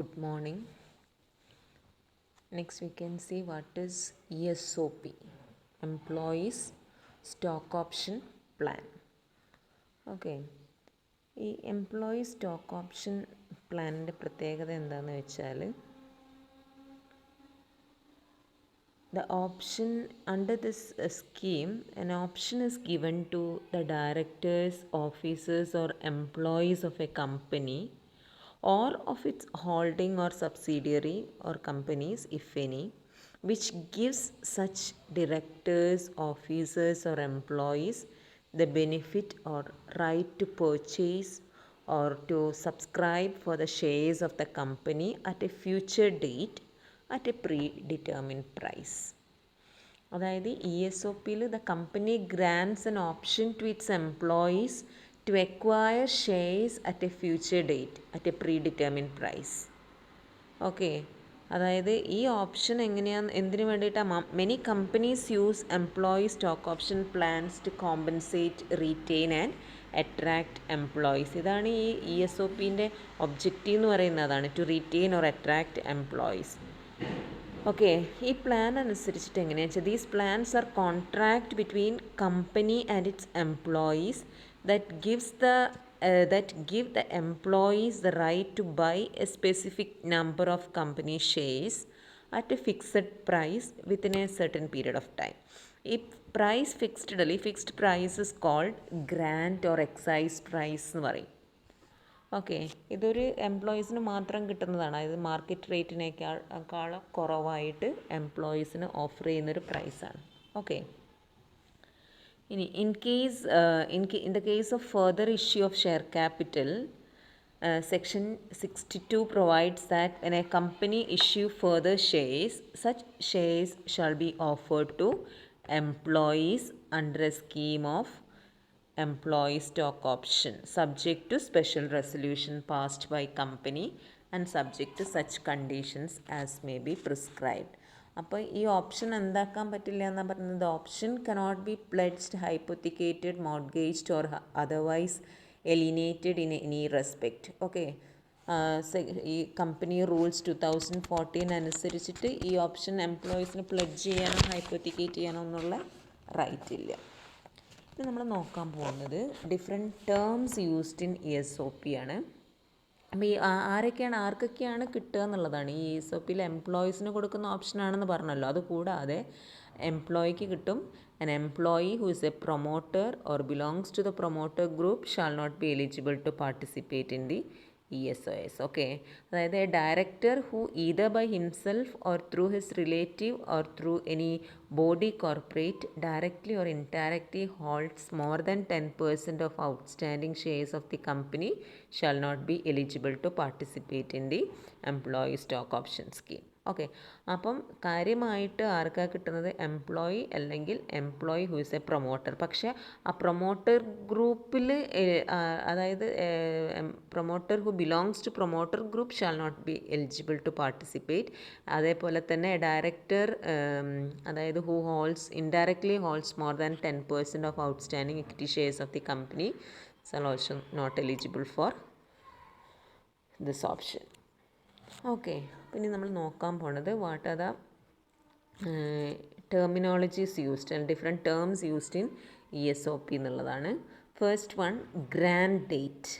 Good morning. Next, we can see what is ESOP, Employees Stock Option Plan. Okay, ഈ employee stock option പ്ലാനിൻ്റെ പ്രത്യേകത എന്താണെന്ന് വെച്ചാൽ the option under this scheme, an option is given to the directors, officers or employees of a company or of its holding or subsidiary or companies, if any, which gives such directors, officers or employees the benefit or right to purchase or to subscribe for the shares of the company at a future date at a predetermined price. അതായത് ESOP-ൽ the company grants an option to its employees to acquire shares at a future date at a predetermined price. Okay, അതായത് ഈ option എങ്ങനെയാണ്, എന്തിനു വേണ്ടിയിട്ടാണ് many companies use employee stock option plans to compensate, retain and attract employees. ഇതാണ് ഈ ESOP-ൻ്റെ objective എന്ന് പറയുന്നത്, അതാണ് to retain or attract employees. Okay, ഈ പ്ലാൻ അനുസരിച്ചിട്ട് എങ്ങനെയാണെന്ന് വെച്ചാൽ these plans are contract between company and its employees that give the employees the right to buy a specific number of company shares at a fixed price within a certain period of time. If price fixed price is called grant or excise price എന്ന് പറയും. Okay, ഇതൊരു എംപ്ലോയീസിന് മാത്രം കിട്ടുന്നതാണ്. അതായത് market റേറ്റിനേക്കാളും കുറവായിട്ട് എംപ്ലോയീസിന് offer ചെയ്യുന്നൊരു പ്രൈസാണ്. Okay, ഇനി in the case of further issue of share capital, section 62 provides that when a company issue further shares, such shares shall be offered to employees under a scheme of employee stock option subject to special resolution passed by company and subject to such conditions as may be prescribed. അപ്പോൾ ഈ option എന്താക്കാൻ പറ്റില്ല എന്നാണ് പറയുന്നത്. Option cannot be pledged, hypothecated, mortgaged or otherwise alienated in any respect. Okay, ഈ company rules 2014 അനുസരിച്ചിട്ട് ഈ option എംപ്ലോയീസിന് pledge ചെയ്യാനോ ഹൈപ്പോത്തിക്കേറ്റ് ചെയ്യാനോ എന്നുള്ള റൈറ്റ് ഇല്ല. ഇനി നമ്മൾ നോക്കാൻ പോകുന്നത് different terms used in ESOP ആണ്. അപ്പോൾ ഈ ആർക്കൊക്കെയാണ് കിട്ടുക എന്നുള്ളതാണ്. ഈ ESOP-ൽ എംപ്ലോയീസിന് കൊടുക്കുന്ന ഓപ്ഷനാണെന്ന് പറഞ്ഞല്ലോ. അതുകൂടാതെ എംപ്ലോയിക്ക് കിട്ടും. an employee who is a promoter or belongs to the promoter group shall not be eligible to participate in the ESOS. Okay, അതായത് a director who either by himself or through his relative or through any body corporate directly or indirectly holds more than 10% of outstanding shares of the company shall not be eligible to participate in the employee stock option scheme. Okay, അപ്പം കാര്യമായിട്ട് ആർക്കാണ് കിട്ടുന്നത്? Employee അല്ലെങ്കിൽ employee who is a promoter. പക്ഷേ ആ promoter ഗ്രൂപ്പിൽ, അതായത് promoter who belongs to promoter group shall not be eligible to participate. അതേപോലെ തന്നെ ഡയറക്ടർ, അതായത് who indirectly holds more than 10% of outstanding equity shares of the company shall also not eligible for this option. Okay, പിന്നെ നമ്മൾ നോക്കാൻ പോണത് what are the terminologies used and different terms used in ESOP എന്നുള്ളതാണ്. First one, grant date.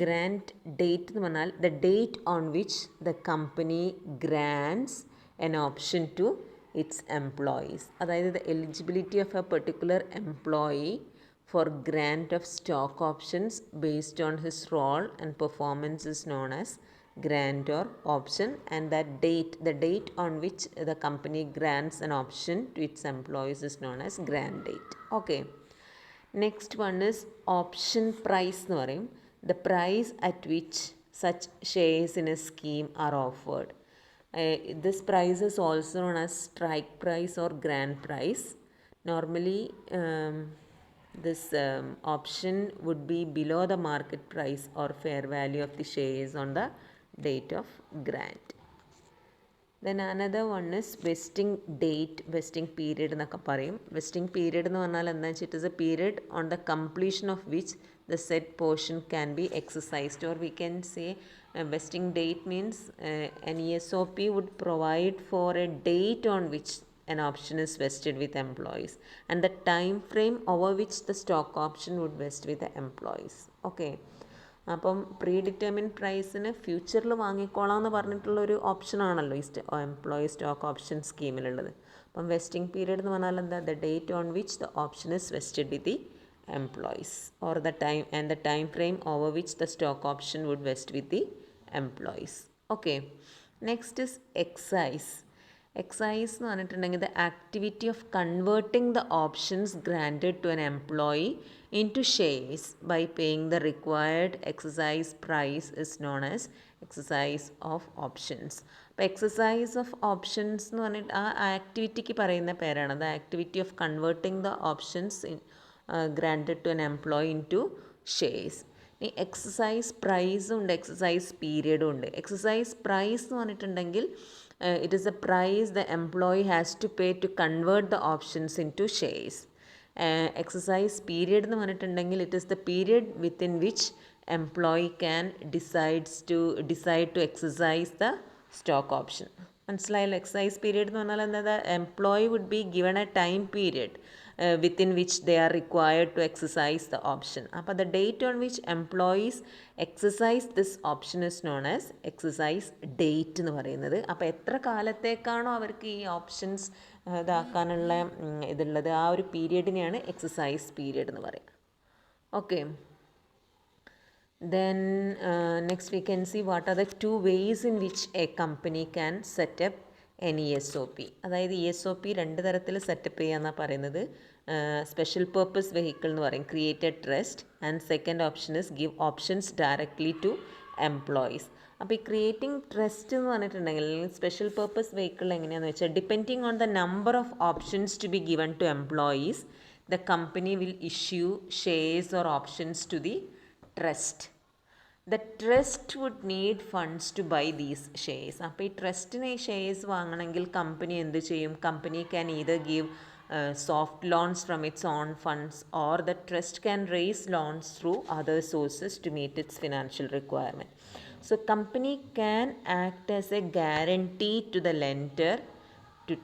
Grant date എന്ന് പറഞ്ഞാൽ the date on which the company grants an option to its employees. അതായത് the eligibility of A particular employee for grant of stock options based on his role and performance is known as grant or option, and that date, the date on which the company grants an option to its employees is known as grant date. Okay, next one is option price എന്ന് പറയും. The price at which such shares in a scheme are offered. This price is also known as strike price or grant price. Normally this option would be below the market price or fair value of the shares on the date of grant. Then another one is vesting date, vesting period എന്നൊക്കെ പറയും. Vesting period എന്ന് പറഞ്ഞാൽ എന്താ വെച്ചാൽ it is a period on the completion of which the said portion can be exercised. Or we can say vesting date means an ESOP would provide for a date on which an option is vested with employees and the time frame over which the stock option would vest with the employees. Okay, അപ്പം pre determine പ്രൈസിന് ഫ്യൂച്ചറിൽ വാങ്ങിക്കോളാം എന്ന് പറഞ്ഞിട്ടുള്ളൊരു ഓപ്ഷനാണല്ലോ ഈ employee stock option സ്കീമിലുള്ളത്. അപ്പം vesting period എന്ന് പറഞ്ഞാൽ എന്താ, the date on which the option is vested with the employees or the time frame over which the stock option would vest with the employees. Okay, next is excise. Excise എന്ന് പറഞ്ഞിട്ടുണ്ടെങ്കിൽ the activity of converting the options granted to an employee into shares by paying the required exercise price is known as exercise of options. അപ്പോൾ exercise of options എന്ന് പറഞ്ഞിട്ട് ആ ആക്ടിവിറ്റിക്ക് പറയുന്ന പേരാണ് the activity of converting the options in granted to an employee into shares. ഈ exercise പ്രൈസും ഉണ്ട്, എക്സസൈസ് പീരിയഡും ഉണ്ട്. എക്സസൈസ് പ്രൈസ് എന്ന് പറഞ്ഞിട്ടുണ്ടെങ്കിൽ it is a price the employee has to pay to convert the options into shares. Exercise period എന്ന് പറഞ്ഞിട്ടുണ്ടെങ്കിൽ it is the period within which employee can decide to exercise the stock option. മനസ്സിലായല്ലോ? Exercise period എന്ന് പറഞ്ഞാൽ എന്താ, employee would be given a time period within which they are required to exercise the option. അപ്പോൾ the date on which employees exercise this option is known as exercise date എന്ന് പറയുന്നത്. അപ്പോൾ എത്ര കാലത്തേക്കാണോ അവർക്ക് ഈ ഓപ്ഷൻസ് ഇതാക്കാനുള്ള ഇതുള്ളത് ആ ഒരു പീരിയഡിനെയാണ് എക്സസൈസ് പീരിയഡ് എന്ന് പറയുക. Okay, then next we can see what are the two ways in which a company can set up N E S O P. അതായത് ഇ എസ് ഒ പി രണ്ട് തരത്തിൽ സെറ്റപ്പ് ചെയ്യാമെന്നാണ് പറയുന്നത്. സ്പെഷ്യൽ പേർപ്പസ് വെഹിക്കിൾ എന്ന് പറയും, created trust, and second option is give options directly to employees. അപ്പോൾ ഈ creating trust എന്ന് പറഞ്ഞിട്ടുണ്ടെങ്കിൽ സ്പെഷ്യൽ പേർപ്പസ് വെഹിക്കിൾ എങ്ങനെയാണെന്ന് വെച്ചാൽ depending on the number of options to be given to employees the company will issue shares or options to the trust. The trust would need funds to buy these shares. അപ്പോൾ ഈ ട്രസ്റ്റിന് ഈ shares വാങ്ങണമെങ്കിൽ company എന്ത് ചെയ്യും? Company can either give soft loans from its own funds or the trust can raise loans through other sources to meet its financial requirement. So company can act as a guarantee to the lender to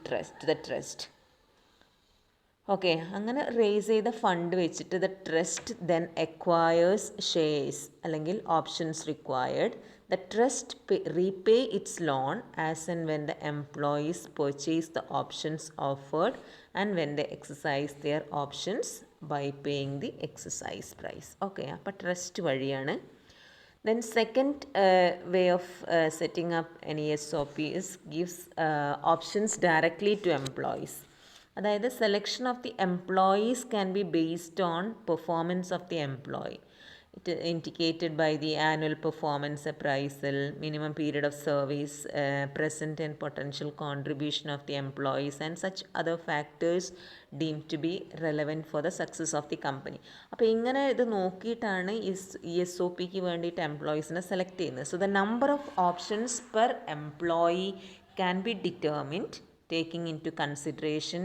the trust. Okay, അങ്ങനെ raise ചെയ്ത fund വെച്ചിട്ട് the trust then acquires shares അല്ലെങ്കിൽ options required. The trust repay its loan as and when the employees purchase the options offered and when the exercise their options by paying the exercise price. Okay, അപ്പോൾ trust വഴിയാണ്. Then second way of setting up an ESOP is gives options directly to employees. അതായത് selection of the employees can be based on performance of the employee. It indicated by the annual performance appraisal, minimum period of service, present and potential contribution of the employees and such other factors deem to be relevant for the success of the company. അപ്പോൾ ഇങ്ങനെ ഇത് നോക്കിയിട്ടാണ് ഈ S O പിക്ക് വേണ്ടിയിട്ട് എംപ്ലോയീസിനെ select ചെയ്യുന്നത്. So the number of options per employee can be determined taking into consideration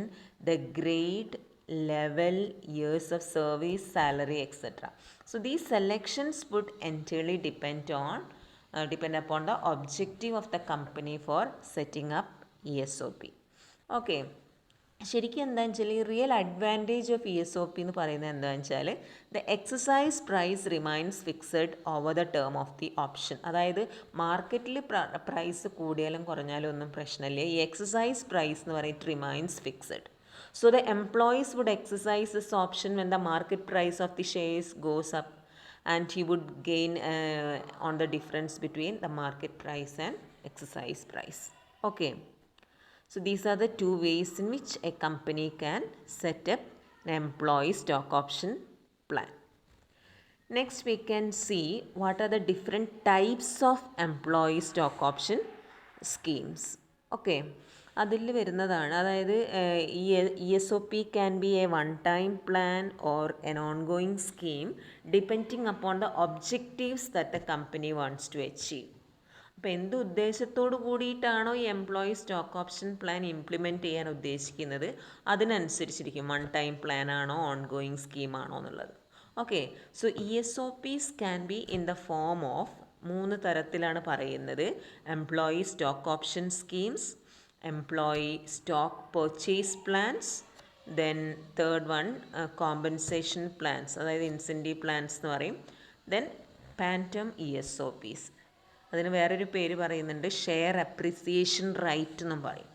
the grade, level, years of service, salary, etc. So these selections would entirely depend upon the objective of the company for setting up ESOP. Okay. ശരിക്കും എന്താണെന്ന് വെച്ചാൽ ഈ real advantage of E S O P എന്ന് പറയുന്നത് എന്താണെന്ന് വെച്ചാൽ the exercise price remains fixed over the term of the option. അതായത് മാർക്കറ്റിൽ പ്രൈസ് കൂടിയാലും കുറഞ്ഞാലും ഒന്നും പ്രശ്നമില്ല. ഈ എക്സസൈസ് പ്രൈസ് എന്ന് പറയുന്നത് remains fixed. So the employees would exercise this option when the market price of the shares goes up and he would gain on the difference between the market price and exercise price. Okay. So these are the two ways in which a company can set up an employee stock option plan. Next we can see what are the different types of employee stock option schemes. Okay, അതിൽ വരുന്നതാണ്. അതായത് E S O P can be a one time plan or an ongoing scheme depending upon the objectives that the company wants to achieve. അപ്പോൾ എന്ത് ഉദ്ദേശത്തോട് കൂടിയിട്ടാണോ ഈ employee stock option plan implement ചെയ്യാൻ ഉദ്ദേശിക്കുന്നത് അതിനനുസരിച്ചിരിക്കും വൺ ടൈം പ്ലാൻ ആണോ ongoing സ്കീമാണോ എന്നുള്ളത്. Okay, so ESOPs can be in the form of 3 തരത്തിലാണ് പറയുന്നത്. Employee stock option schemes, employee stock purchase plans, then third one compensation plans, അതായത് incentive plans എന്ന് പറയും. ദെൻ പാൻറ്റം ESOPs, അതിന് വേറൊരു പേര് പറയുന്നുണ്ട്, ഷെയർ അപ്രിസിയേഷൻ റൈറ്റ് എന്നും പറയും.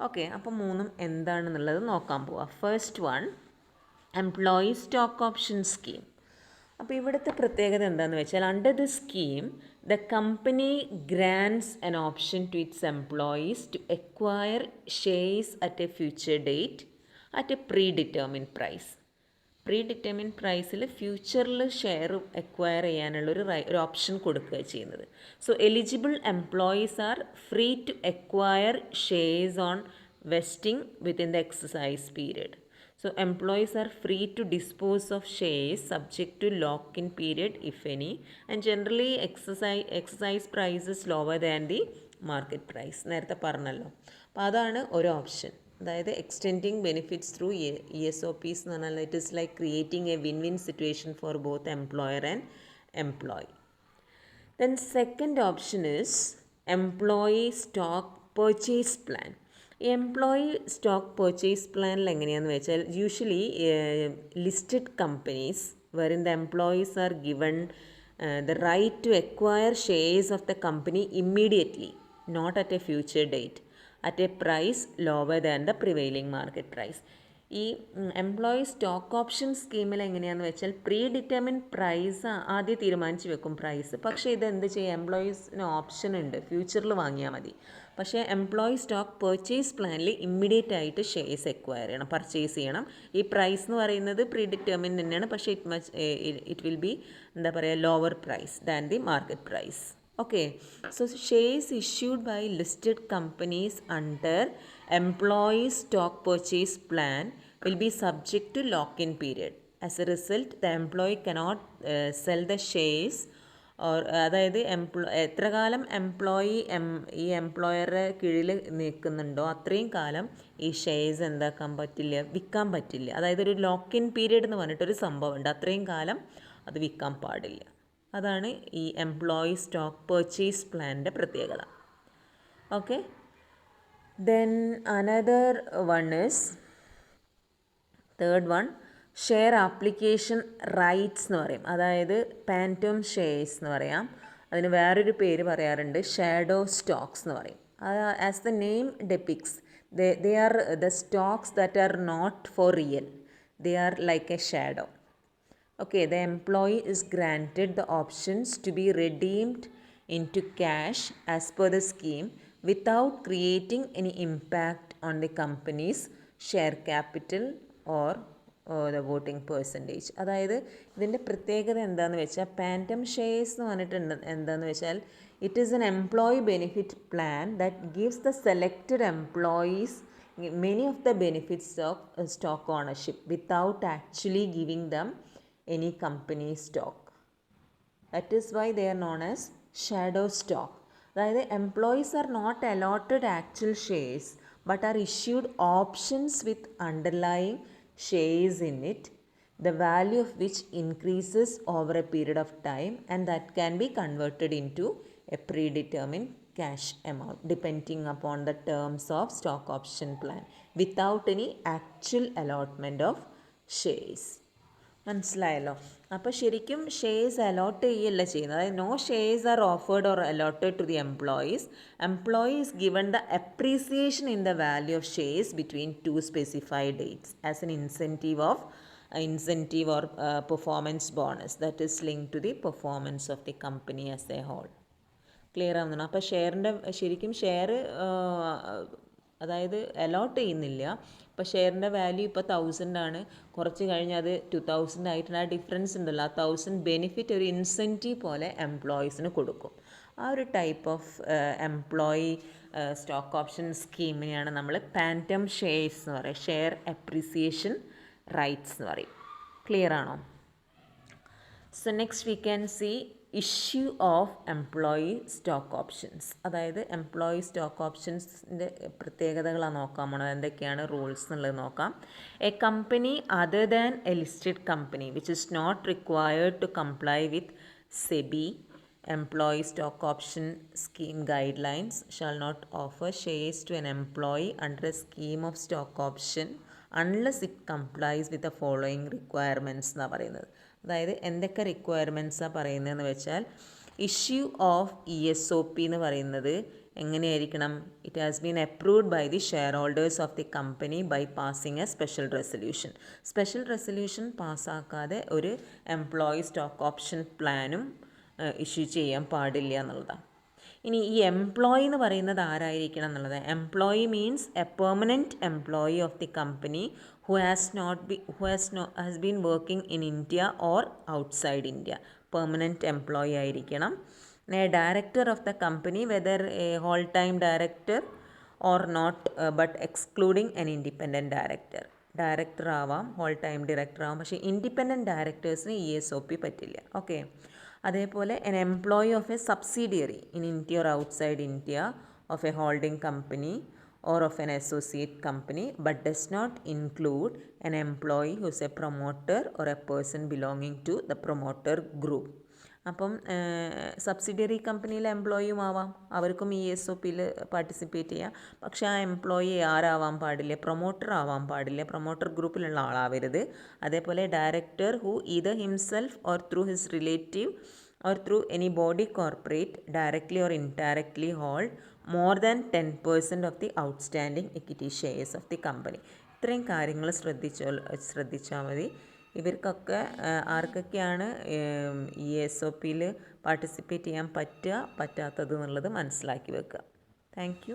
ഓക്കെ, അപ്പം 3 എന്താണെന്നുള്ളത് നോക്കാൻ പോവാം. First one, employee stock option scheme. അപ്പോൾ ഇവിടുത്തെ പ്രത്യേകത എന്താണെന്ന് വെച്ചാൽ, under the scheme the company grants an option to its employees to acquire shares at a future date at a predetermined price. Predetermined പ്രൈസിൽ ഫ്യൂച്ചറിൽ share acquire ചെയ്യാനുള്ളൊരു ഒരു option കൊടുക്കുക ചെയ്യുന്നത്. So eligible employees are free to acquire shares on vesting within the exercise period. So employees are free to dispose of shares subject to lock-in period if any, and generally exercise price is lower than the market price. നേരത്തെ പറഞ്ഞല്ലോ. അപ്പോൾ അതാണ് ഒരു option. അതായത് extending benefits through ESOPs എന്ന് പറഞ്ഞാൽ it is like creating a win win situation for both employer and employee. Then second option is employee stock purchase plan. Employee stock purchase പ്ലാനിൽ എങ്ങനെയാണെന്ന് വെച്ചാൽ, usually listed companies wherein the employees are given the right to acquire shares of the company immediately, not at a future date, at a price lower than the prevailing market price. ഈ employee stock option സ്കീമിൽ എങ്ങനെയാണെന്ന് വെച്ചാൽ, pre determine price ആദ്യം തീരുമാനിച്ച് വെക്കും price. പക്ഷേ ഇതെന്ത് ചെയ്യുക, എംപ്ലോയീസിന് ഓപ്ഷൻ ഉണ്ട്, ഫ്യൂച്ചറിൽ വാങ്ങിയാൽ മതി. പക്ഷേ എംപ്ലോയി സ്റ്റോക്ക് പർച്ചേസ് പ്ലാനിൽ ഇമ്മീഡിയറ്റ് ആയിട്ട് ഷെയർസ് എക്വയർ ചെയ്യണം, പർച്ചേസ് ചെയ്യണം. ഈ പ്രൈസ് എന്ന് പറയുന്നത് പ്രീ ഡിറ്റർമിൻ തന്നെയാണ്, പക്ഷേ ഇറ്റ് വിൽ ബി എന്താ പറയുക, lower price than the market price. Okay, so shares issued by listed companies under employee stock purchase plan will be subject to lock-in period. As a result, the employee cannot sell the shares, or അതായത് എത്ര കാലം employee ഈ എംപ്ലോയറുടെ കീഴിൽ നിൽക്കുന്നുണ്ടോ അത്രയും കാലം ഈ shares എന്താക്കാൻ പറ്റില്ല, വിൽക്കാൻ പറ്റില്ല. അതായത് ഒരു ലോക്ക്-ഇൻ പീരീഡ് എന്ന് പറഞ്ഞിട്ടൊരു സംഭവമുണ്ട്, അത്രയും കാലം അത് വിൽക്കാൻ പാടില്ല. അതാണ് ഈ എംപ്ലോയി സ്റ്റോക്ക് പർച്ചേസ് പ്ലാനിൻ്റെ പ്രത്യേകത. Okay, then another one is third one, share application rights എന്ന് പറയും. അതായത് പാൻറ്റം ഷെയർസ് എന്ന് പറയാം. അതിന് വേറൊരു പേര് പറയാറുണ്ട്, ഷാഡോ സ്റ്റോക്സ് എന്ന് പറയും. As the name depicts, they are the stocks that are not for real, they are like a shadow. Okay, the employee is granted the options to be redeemed into cash as per the scheme without creating any impact on the company's share capital or the voting percentage. അതായത് ഇതിൻ്റെ പ്രത്യേകത എന്താണെന്ന് വെച്ചാൽ, പാൻറ്റം shares എന്ന് പറഞ്ഞിട്ടുണ്ട് എന്താണെന്ന് വെച്ചാൽ, it is N employee benefit plan that gives the selected employees many of the benefits of stock ownership without actually giving them any company stock. That is why they are known as shadow stock. അതായത് employees are not allotted actual shares but are issued options with underlying shares in it, the value of which increases over a period of time and that can be converted into a predetermined cash amount depending upon the terms of stock option plan without any actual allotment of shares. മനസ്സിലായല്ലോ? അപ്പോൾ ശരിക്കും shares allot ചെയ്യല്ല ചെയ്യുന്നത്. അതായത് no shares are offered or allotted to the employees. Employees given the appreciation in the value of shares between 2 specified dates as an incentive or performance bonus that is linked to the performance of the company as a whole. Clear ആവുന്നുണ്ട്? അപ്പോൾ ശരിക്കും share അതായത് allot ചെയ്യുന്നില്ല. ഇപ്പോൾ ഷെയറിൻ്റെ value ഇപ്പോൾ 1000 ആണ്, കുറച്ച് കഴിഞ്ഞ് അത് 2000 ആയിട്ടുണ്ട്. ആ ഡിഫറൻസ് ഉണ്ടല്ലോ, ആ 1000 ബെനിഫിറ്റ് ഒരു ഇൻസെൻറ്റീവ് പോലെ എംപ്ലോയീസിന് കൊടുക്കും. ആ ഒരു type of employee stock option സ്കീമിനെയാണ് നമ്മൾ പാൻറ്റം ഷെയർസ് എന്ന് പറയുക, ഷെയർ അപ്രീസിയേഷൻ റൈറ്റ്സ് എന്ന് പറയും. ക്ലിയർ ആണോ? So next we can see issue of employee stock options, അതായത് എംപ്ലോയി സ്റ്റോക്ക് ഓപ്ഷൻസിൻ്റെ പ്രത്യേകതകളാണ് നോക്കാൻ പോണത്. എന്തൊക്കെയാണ് റൂൾസ് എന്നുള്ളത് നോക്കാം. A company other than a listed company which is not required to comply with SEBI employee stock option scheme guidelines shall not offer shares to an employee under a scheme of stock option unless it complies with the following requirements എന്നാണ് പറയുന്നത്. അതായത് എന്തൊക്കെ റിക്വയർമെൻറ്റ്സാണ് പറയുന്നതെന്ന് വെച്ചാൽ, issue of ESOP എന്ന് പറയുന്നത് എങ്ങനെയായിരിക്കണം? It has been approved by the shareholders of the company by passing a special resolution. Special resolution പാസ്സാക്കാതെ ഒരു എംപ്ലോയി സ്റ്റോക്ക് ഓപ്ഷൻ പ്ലാനും ഇഷ്യൂ ചെയ്യാൻ പാടില്ല എന്നുള്ളതാണ്. ഇനി ഈ എംപ്ലോയി എന്ന് പറയുന്നത് ആരായിരിക്കണം എന്നുള്ളത്. Employee means a permanent employee of the company who has been working in India or outside India. Permanent employee ആയിരിക്കണം. Director of the company whether a whole time director or not but excluding an independent director. Director ആവാം, whole time director ആവാം, പക്ഷേ independent ഡയറക്ടേഴ്സിന് ESOP പറ്റില്ല. Okay. അതേപോലെ an employee of a subsidiary in India or outside India of a holding company or of N associate company but does not include an employee whose a promoter or a person belonging to the promoter group. അപ്പം subsidiary കമ്പനിയിലെ എംപ്ലോയിയും ആവാം, അവർക്കും ESOPയിൽ participate ചെയ്യാം. പക്ഷേ ആ employee ആരാവാൻ പാടില്ല? Promoter ആവാൻ പാടില്ല, പ്രൊമോട്ടർ ഗ്രൂപ്പിലുള്ള ആളാവരുത്. അതേപോലെ director who either himself or through his relative or through any body corporate directly or indirectly hold more than 10% of the outstanding equity shares of the company. ഇത്രയും കാര്യങ്ങൾ ശ്രദ്ധിച്ചാൽ മതി. ഇവർക്കൊക്കെ ആർക്കൊക്കെയാണ് ESOPയിൽ പാർട്ടിസിപ്പേറ്റ് ചെയ്യാൻ പറ്റാത്തത് എന്നുള്ളത് മനസ്സിലാക്കി വെക്കുക. Thank you.